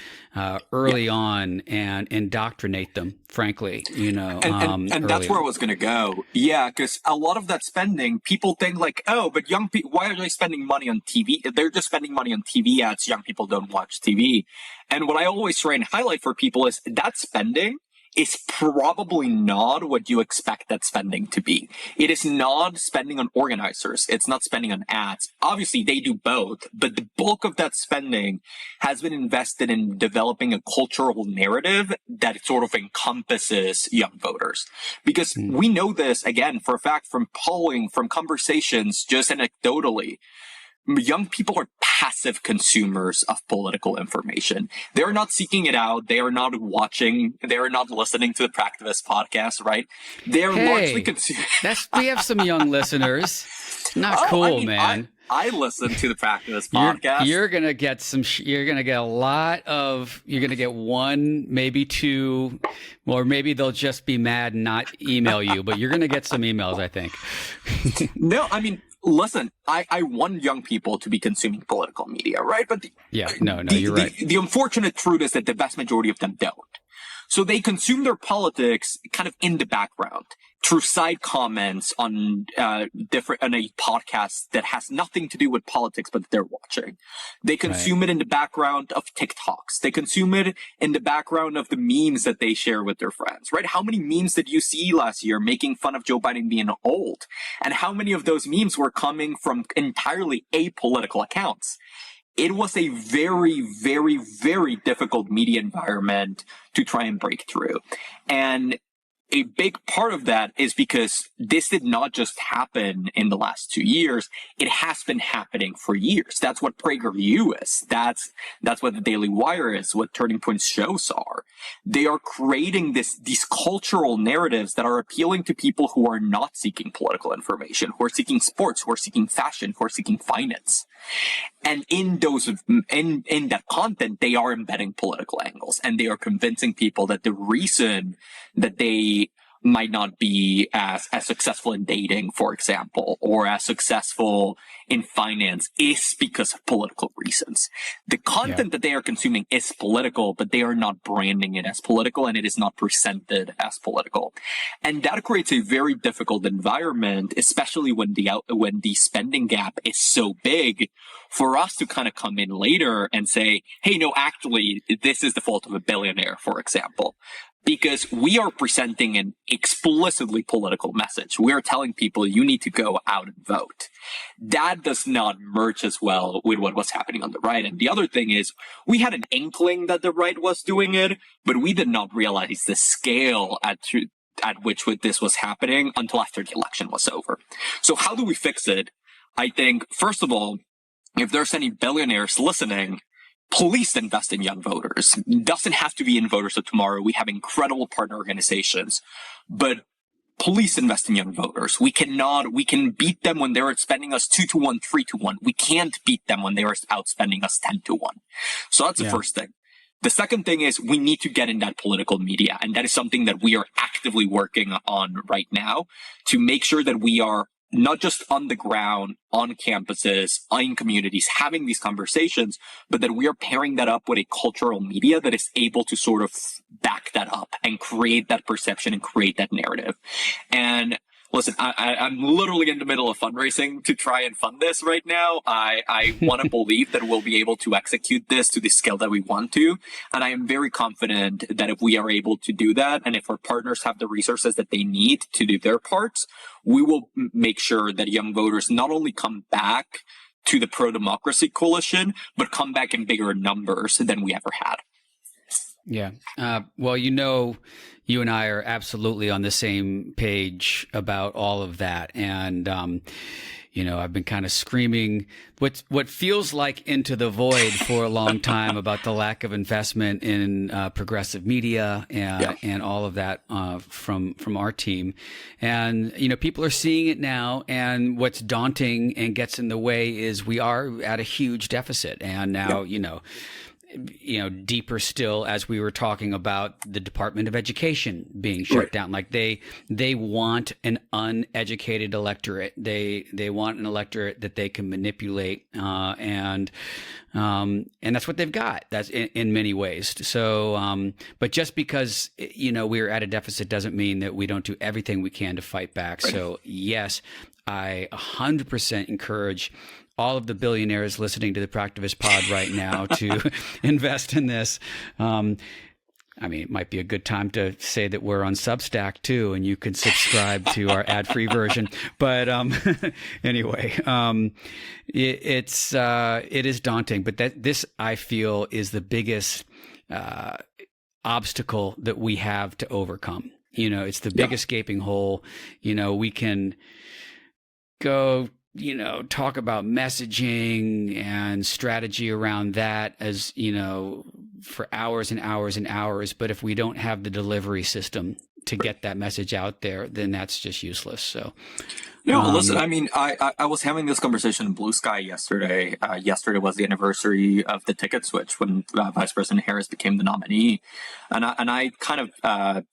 early on and indoctrinate them, frankly, And that's where I was going to go. Yeah, because a lot of that spending, people think like, oh, but young people, why are they spending money on TV? They're just spending money on TV ads. Young people don't watch TV. And what I always try and highlight for people is that spending is probably not what you expect that spending to be. It is not spending on organizers. It's not spending on ads. Obviously, they do both, but the bulk of that spending has been invested in developing a cultural narrative that sort of encompasses young voters. Because we know this, again, for a fact, from polling, from conversations, just anecdotally, young people are passive consumers of political information. They're not seeking it out. They are not watching. They are not listening to the Practivist podcast, right? They're largely consuming. We have some young listeners. Not cool, man. I listen to the Practivist podcast. You're going to get you're going to get a lot of, you're going to get one, maybe two, or maybe they'll just be mad and not email you, but you're going to get some emails, I think. No, I mean, listen, I want young people to be consuming political media, right? But you're right. The unfortunate truth is that the vast majority of them don't. So they consume their politics kind of in the background through side comments on on a podcast that has nothing to do with politics, but they're watching. They consume it in the background of TikToks. They consume it in the background of the memes that they share with their friends, right? How many memes did you see last year making fun of Joe Biden being old? And how many of those memes were coming from entirely apolitical accounts? It was a very, very, very difficult media environment to try and break through. And a big part of that is because this did not just happen in the last 2 years. It has been happening for years. That's what PragerU is. That's what the Daily Wire is, what Turning Point's shows are. they are creating these cultural narratives that are appealing to people who are not seeking political information, who are seeking sports, who are seeking fashion, who are seeking finance. And in that content, they are embedding political angles, and they are convincing people that the reason that they might not be as successful in dating, for example, or as successful in finance is because of political reasons. The content that they are consuming is political, but they are not branding it as political, and it is not presented as political. And that creates a very difficult environment, especially when the spending gap is so big, for us to kind of come in later and say, hey, no, actually, this is the fault of a billionaire, for example. Because we are presenting an explicitly political message. We are telling people you need to go out and vote. That does not merge as well with what was happening on the right. And the other thing is, we had an inkling that the right was doing it, but we did not realize the scale at which this was happening until after the election was over. So how do we fix it? I think, first of all, if there's any billionaires listening, please invest in young voters. It doesn't have to be in Voters of Tomorrow. We have incredible partner organizations, but please invest in young voters. We can beat them when they're spending us 2-1, 3-1. We can't beat them when they are outspending us 10-1. So that's the first thing. The second thing is we need to get in that political media. And that is something that we are actively working on right now to make sure that we are not just on the ground, on campuses, in communities, having these conversations, but that we are pairing that up with a cultural media that is able to sort of back that up and create that perception and create that narrative. And listen, I'm literally in the middle of fundraising to try and fund this right now. I want to believe that we'll be able to execute this to the scale that we want to. And I am very confident that if we are able to do that, and if our partners have the resources that they need to do their parts, we will make sure that young voters not only come back to the pro-democracy coalition, but come back in bigger numbers than we ever had. Yeah. Well, you and I are absolutely on the same page about all of that. And, I've been kind of screaming what feels like into the void for a long time about the lack of investment in progressive media and all of that from our team. And, people are seeing it now. And what's daunting and gets in the way is we are at a huge deficit. And now, deeper still, as we were talking about the Department of Education being shut down, like they want an uneducated electorate. They want an electorate that they can manipulate, and that's what they've got. That's in many ways. So, but just because we're at a deficit doesn't mean that we don't do everything we can to fight back. Right. So yes, I 100% encourage all of the billionaires listening to the Practivist pod right now to invest in this. It might be a good time to say that we're on Substack too, and you can subscribe to our ad-free version. But anyway, it is daunting. But this, I feel, is the biggest obstacle that we have to overcome. It's the biggest gaping hole. We can go talk about messaging and strategy around that as, for hours and hours and hours. But if we don't have the delivery system to get that message out there, then that's just useless. So, listen, I was having this conversation in Blue Sky yesterday. Yesterday was the anniversary of the ticket switch when Vice President Harris became the nominee. And I kind of,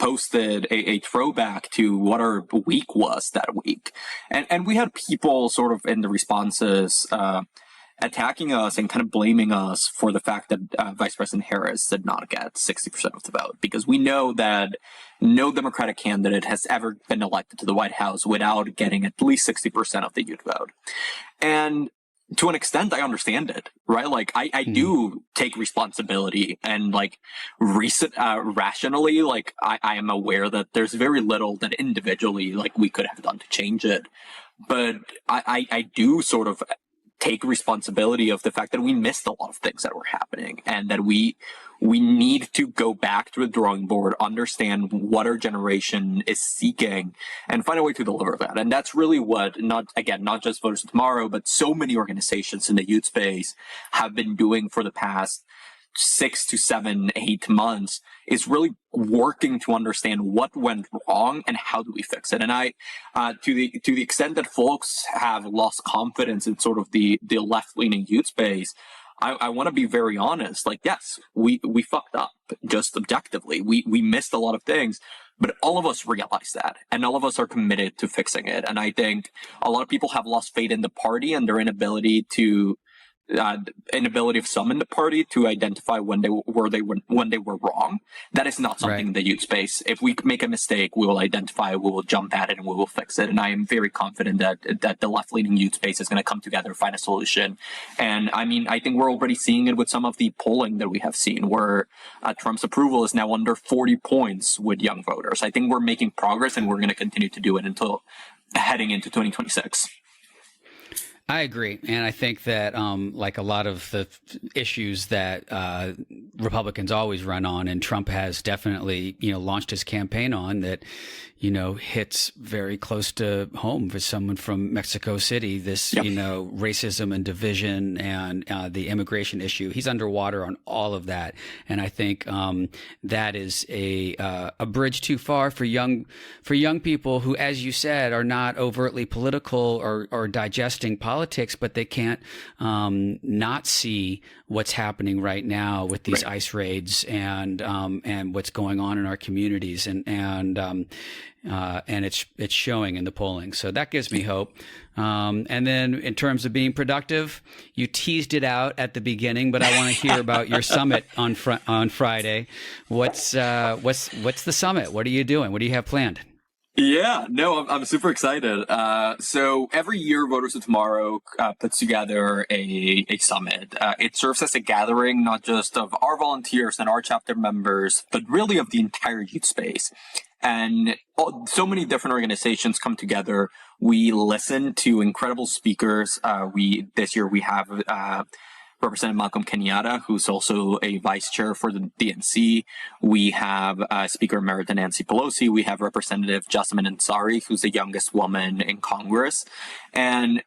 posted a throwback to what our week was that week. And we had people sort of in the responses attacking us and kind of blaming us for the fact that Vice President Harris did not get 60% of the vote, because we know that no Democratic candidate has ever been elected to the White House without getting at least 60% of the youth vote. And to an extent, I understand it, right? Like, I do take responsibility, and rationally, I am aware that there's very little that individually, we could have done to change it. But I do sort of take responsibility of the fact that we missed a lot of things that were happening, and that we need to go back to the drawing board, understand what our generation is seeking, and find a way to deliver that. And that's really what, not just Voters of Tomorrow, but so many organizations in the youth space have been doing for the past 6 to 7, 8 months is really working to understand what went wrong and how do we fix it. And to the extent that folks have lost confidence in sort of the left-leaning youth space, I want to be very honest. Like, yes, we fucked up, just objectively. We missed a lot of things, but all of us realize that, and all of us are committed to fixing it. And I think a lot of people have lost faith in the party and their inability of some in the party to identify when they were wrong. That is not something in the youth space. If we make a mistake, we will identify, we will jump at it, and we will fix it. And I am very confident that the left-leaning youth space is going to come together, find a solution. And I mean, I think we're already seeing it with some of the polling that we have seen, where Trump's approval is now under 40 points with young voters. I think we're making progress, and we're going to continue to do it until heading into 2026. I agree. And I think that, like a lot of the issues that Republicans always run on, and Trump has definitely, launched his campaign on, that, hits very close to home for someone from Mexico City, this, racism and division and the immigration issue. He's underwater on all of that. And I think that is a bridge too far for young people who, as you said, are not overtly political or digesting politics, but they can't not see what's happening right now with these ICE raids and what's going on in our communities, and it's showing in the polling. So that gives me hope. And then in terms of being productive, you teased it out at the beginning, but I want to hear about your summit on Friday. What's the summit? What are you doing? What do you have planned? Yeah, no, I'm super excited. So every year, Voters of Tomorrow puts together a summit. It serves as a gathering not just of our volunteers and our chapter members, but really of the entire youth space. And so many different organizations come together. We listen to incredible speakers. This year we have Representative Malcolm Kenyatta, who's also a vice chair for the DNC. We have Speaker Emerita Nancy Pelosi. We have Representative Jasmine Ansari, who's the youngest woman in Congress. And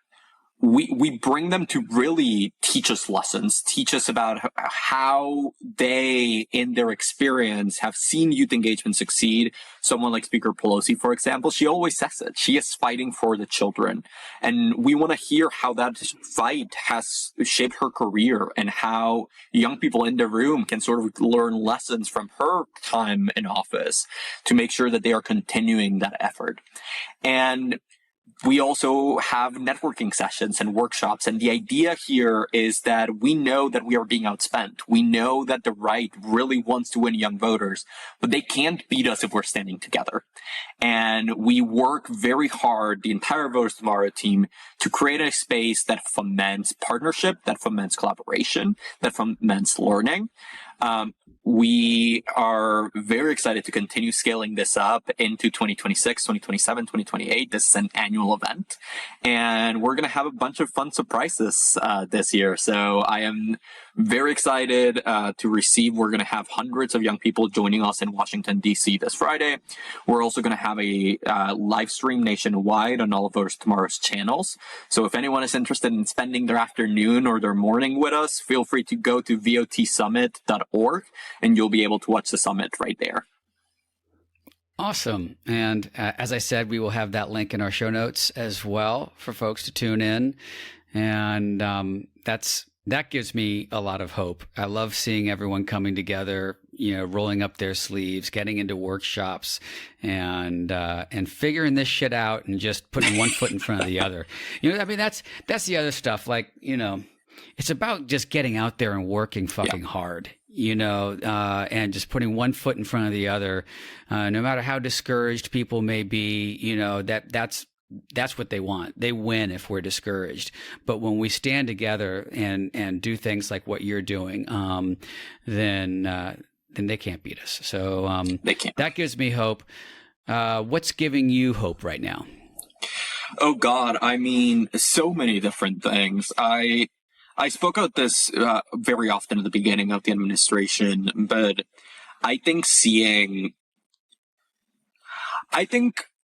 we bring them to really teach us lessons, teach us about how they, in their experience, have seen youth engagement succeed. Someone like Speaker Pelosi, for example, she always says it. She is fighting for the children. And we want to hear how that fight has shaped her career and how young people in the room can sort of learn lessons from her time in office to make sure that they are continuing that effort. And we also have networking sessions and workshops. And the idea here is that we know that we are being outspent. We know that the right really wants to win young voters, but they can't beat us if we're standing together. And we work very hard, the entire Voters Tomorrow team, to create a space that foments partnership, that foments collaboration, that foments learning. We are very excited to continue scaling this up into 2026, 2027, 2028. This is an annual event, and we're going to have a bunch of fun surprises this year. So I am very excited to receive. We're going to have hundreds of young people joining us in Washington, D.C. this Friday. We're also going to have a live stream nationwide on all of Voters Tomorrow's channels. So if anyone is interested in spending their afternoon or their morning with us, feel free to go to votsummit.org, and you'll be able to watch the summit right there. Awesome. And as I said, we will have that link in our show notes as well for folks to tune in. And that gives me a lot of hope. I love seeing everyone coming together, rolling up their sleeves, getting into workshops, and figuring this shit out, and just putting one foot in front of the other. That's the other stuff. Like, it's about just getting out there and working fucking hard, and just putting one foot in front of the other. No matter how discouraged people may be, that's what they want. They win if we're discouraged. But when we stand together and do things like what you're doing, then they can't beat us. So they can't. That gives me hope. What's giving you hope right now? Oh God, so many different things. I spoke about this very often at the beginning of the administration, but I think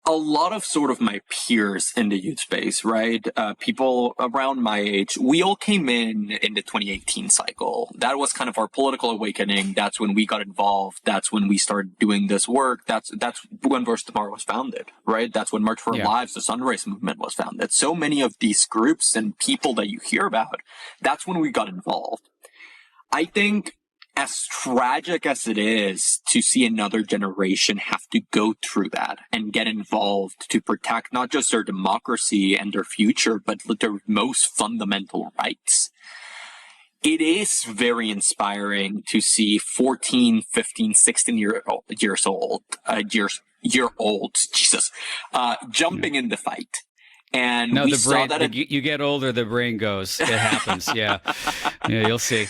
a lot of sort of my peers in the youth space, right? People around my age, we all came in the 2018 cycle. That was kind of our political awakening. That's when we got involved. That's when we started doing this work. That's when Verse Tomorrow was founded, right? That's when March for Our Lives, the Sunrise Movement was founded. So many of these groups and people that you hear about, that's when we got involved. I think, as tragic as it is to see another generation have to go through that and get involved to protect not just their democracy and their future, but their most fundamental rights, it is very inspiring to see 14, 15, 16 year old, jumping in the fight. And No, we the saw brain, that you get older, the brain goes. It happens. Yeah. Yeah, you'll see.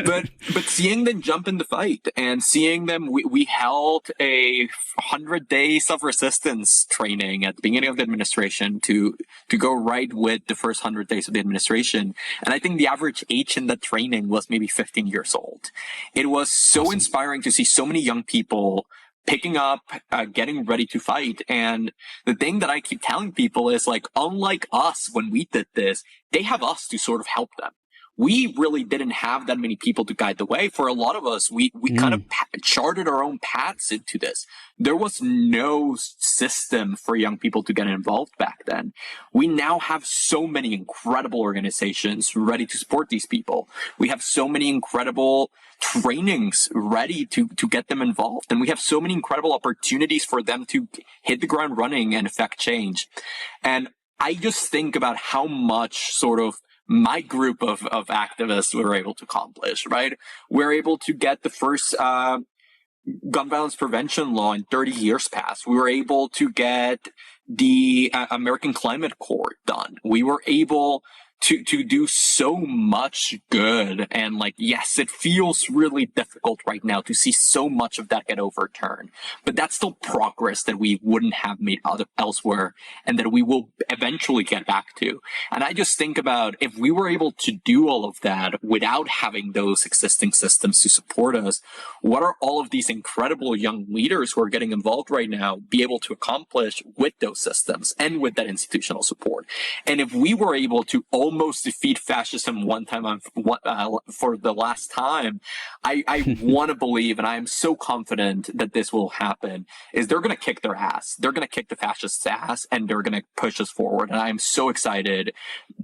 but seeing them jump in the fight and seeing them, we held a 100 days of resistance training at the beginning of the administration to go right with the first 100 days of the administration. And I think the average age in that training was maybe 15 years old. It was so inspiring to see so many young people picking up, getting ready to fight. And the thing that I keep telling people is, like, unlike us when we did this, they have us to sort of help them. We really didn't have that many people to guide the way. For a lot of us, we kind of charted our own paths into this. There was no system for young people to get involved back then. We now have so many incredible organizations ready to support these people. We have so many incredible trainings ready to get them involved. And we have so many incredible opportunities for them to hit the ground running and affect change. And I just think about how much sort of my group of activists were able to accomplish, right? We're able to get the first gun violence prevention law in 30 years passed. We were able to get the American Climate Court done. We were able to do so much good. And, like, yes, it feels really difficult right now to see so much of that get overturned, but that's still progress that we wouldn't have made elsewhere and that we will eventually get back to. And I just think about, if we were able to do all of that without having those existing systems to support us, what are all of these incredible young leaders who are getting involved right now be able to accomplish with those systems and with that institutional support? And if we were able to almost defeat fascism one time for the last time, I want to believe, and I am so confident that this will happen, is they're going to kick their ass. They're going to kick the fascists' ass, and they're going to push us forward. And I am so excited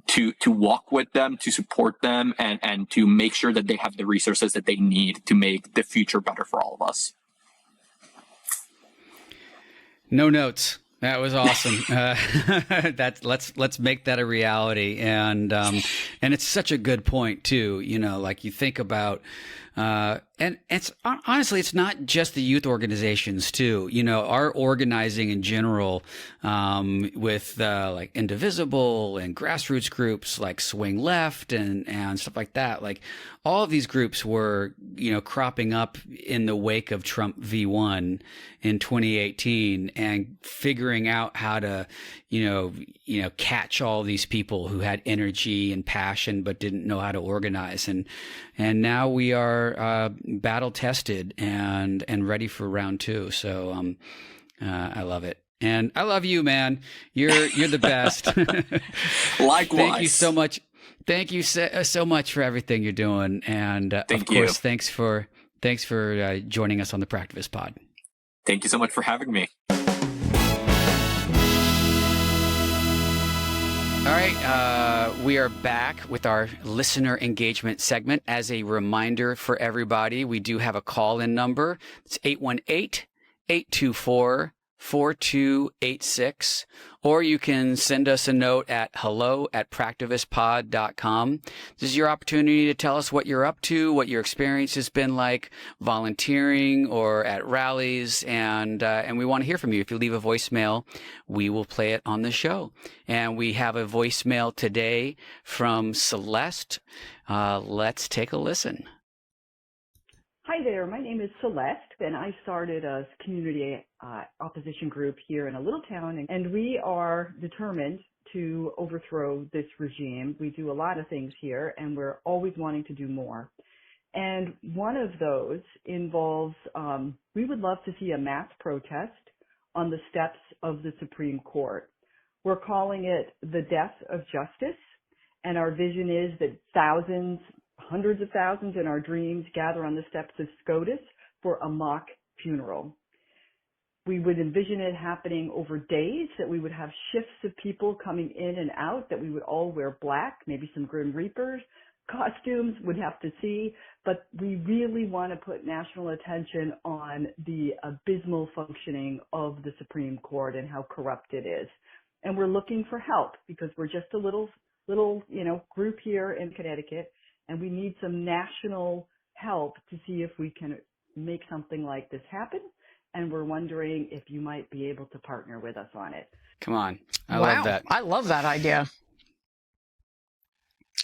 to walk with them, to support them, and to make sure that they have the resources that they need to make the future better for all of us. No notes. That was awesome. Let's make that a reality. And it's such a good point too. You know, like, you think about, and it's honestly, it's not just the youth organizations too. You know, our organizing in general, with like Indivisible and grassroots groups like Swing Left and stuff like that. Like, all of these groups were, you know, cropping up in the wake of Trump v1 in 2018 and figuring out how to, you know, catch all these people who had energy and passion but didn't know how to organize. And now we are battle tested and ready for round two. So I love it. And I love you, man. You're the best. Likewise. Thank you so much. Thank you so much for everything you're doing. And of course, thanks for joining us on the Practivist Pod. Thank you so much for having me. All right, we are back with our listener engagement segment. As a reminder for everybody, we do have a call-in number. It's 818-824-4286, or you can send us a note at hello@practivistpod.com. This is your opportunity to tell us what you're up to, what your experience has been like volunteering or at rallies, and we want to hear from you. If you leave a voicemail, we will play it on the show. And we have a voicemail today from Celeste. Let's take a listen. Hi there, my name is Celeste, and I started a community opposition group here in a little town, and we are determined to overthrow this regime. We do a lot of things here, and we're always wanting to do more. And one of those involves, we would love to see a mass protest on the steps of the Supreme Court. We're calling it the death of justice, and our vision is that thousands, hundreds of thousands in our dreams gather on the steps of SCOTUS for a mock funeral. We would envision it happening over days, that we would have shifts of people coming in and out, that we would all wear black, maybe some Grim Reapers costumes, would have to see, but we really want to put national attention on the abysmal functioning of the Supreme Court and how corrupt it is. And we're looking for help because we're just a little, group here in Connecticut, and we need some national help to see if we can make something like this happen. And we're wondering if you might be able to partner with us on it. Come on. I Wow. love that. I love that idea.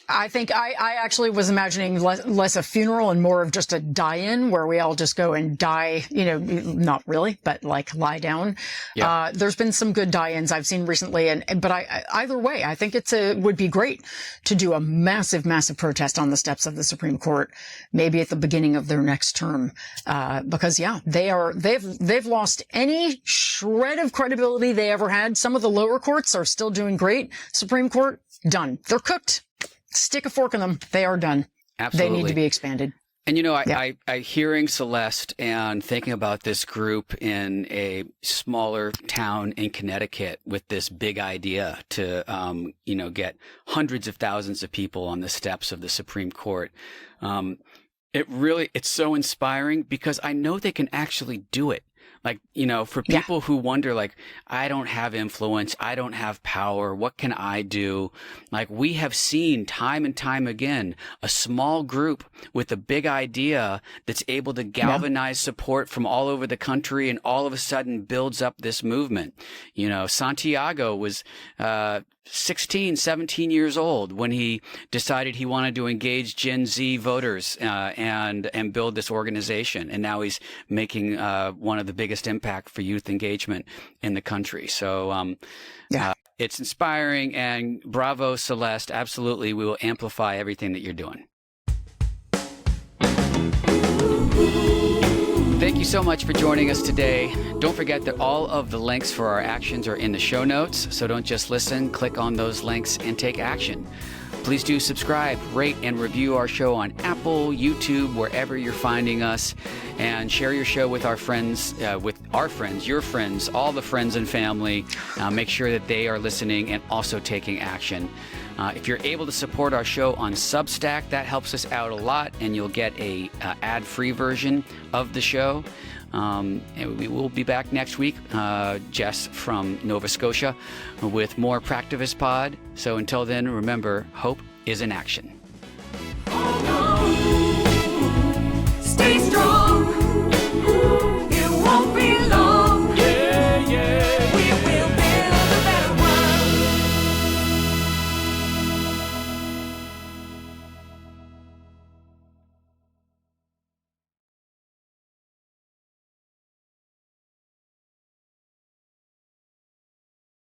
I think I actually was imagining less a funeral and more of just a die-in where we all just go and die, not really, but like lie down. Yeah. There's been some good die-ins I've seen recently, but either way, I think would be great to do a massive, massive protest on the steps of the Supreme Court, maybe at the beginning of their next term, because they've lost any shred of credibility they ever had. Some of the lower courts are still doing great. Supreme Court, done. They're cooked. Stick a fork in them. They are done. Absolutely. They need to be expanded. And I hearing Celeste and thinking about this group in a smaller town in Connecticut with this big idea to, get hundreds of thousands of people on the steps of the Supreme Court. It's so inspiring because I know they can actually do it. Like, for people who wonder, like, I don't have influence, I don't have power, what can I do? Like, we have seen time and time again a small group with a big idea that's able to galvanize support from all over the country and all of a sudden builds up this movement. Santiago was 16, 17 years old when he decided he wanted to engage Gen Z voters and build this organization. And now he's making one of the biggest impact for youth engagement in the country. So it's inspiring, and bravo, Celeste. Absolutely. We will amplify everything that you're doing. Thank you so much for joining us today. Don't forget that all of the links for our actions are in the show notes, so don't just listen, click on those links and take action. Please do subscribe, rate, and review our show on Apple, YouTube, wherever you're finding us, and share your show with our friends, your friends, all the friends and family. Make sure that they are listening and also taking action. If you're able to support our show on Substack, that helps us out a lot, and you'll get a ad-free version of the show. And we will be back next week, Jess from Nova Scotia, with more Practivist Pod. So until then, remember, hope is in action.